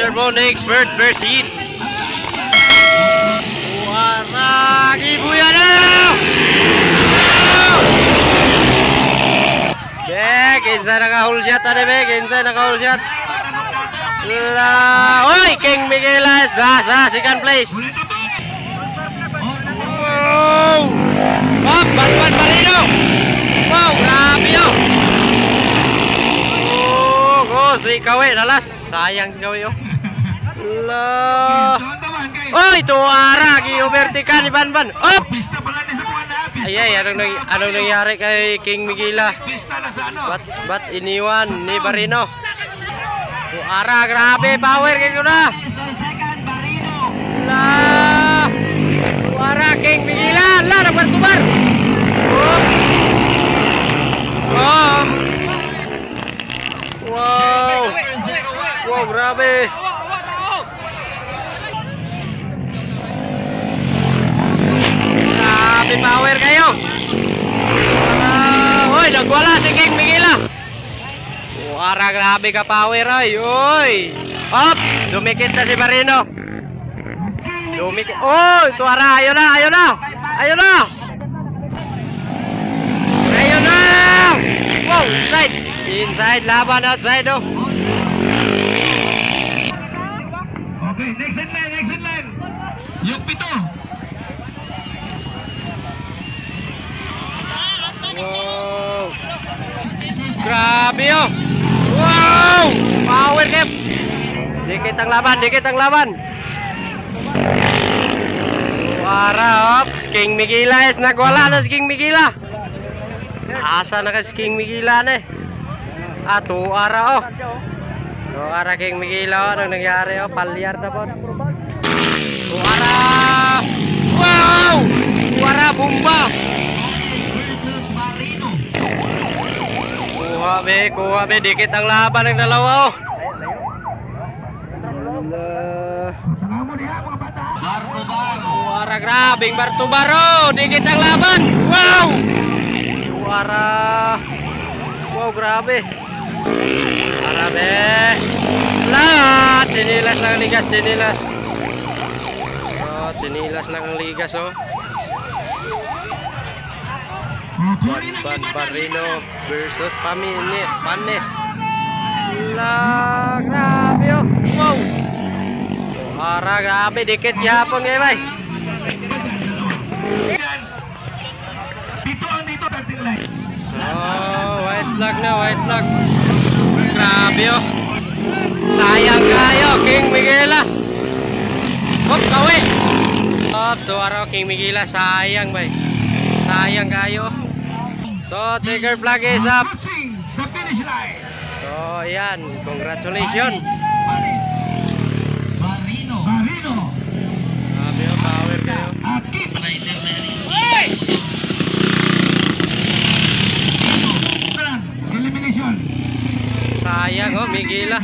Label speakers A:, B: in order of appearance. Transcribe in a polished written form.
A: Monix, first hit. Wala, gibuya na! Kinsa naka-hull shot ade be, kinsa naka-hull shot. Oy, King Miguelas, sa second place. Wow! Oh, Banban Marino. Wow, grabe yun. Oh, si Kawe, nalas. Sayang si Kawe yun. Oy, tuara, gi-overtake ni Banban. Oops! Ay, anong nangyari kay King Miguela? Ba't iniwan ni Barino? Tuara, grabe, power kayo na. Tuara, King Miguela. Nagbartubar. Oh. Wow. Wow, grabe. Grabe power kayo. Hoy, nagwala si King Miguela. Tuara, grabe ka power ay. Oy. Up, dumikit na si Barino. Dumikit. Oh, tuara, ayun na. Ayun na. Wow, inside, laban outside oh.
B: Okay, next in line. Yung pito.
A: Wow. Grabe oh. Wow, power game. Dikit ang laban. Tuara, ops, King Miguela is nagwala na si King Miguela. Asa na ka si King Miguela na eh. Tuara oh. Tuara King Miguela oh. Anong nangyari oh. Palyar na po. Tuara. Wow. Tuara bomba. Kuha be. Dikit ang laban ng dalawa oh. Tuara, grabing Bartubar oh. Dikit ang laban. Wow. Wow, grabe. Lahat. Sinilas lang ang ligas, Oh, sinilas lang ang ligas, oh. Banban Barino versus Panes. Grabe, oh. Wow. Grabe. Dikit yapon kayo, bay. Oh, white flag. Grabe oh. Sayang kayo, King Miguela. Hop, Kawe. Hop, tuara King Miguela, sayang bay. Sayang kayo. So, trigger flag is up. So, yan, congratulations.
B: Barino.
A: Grabe oh, power kayo. Sayang oh, Miguela.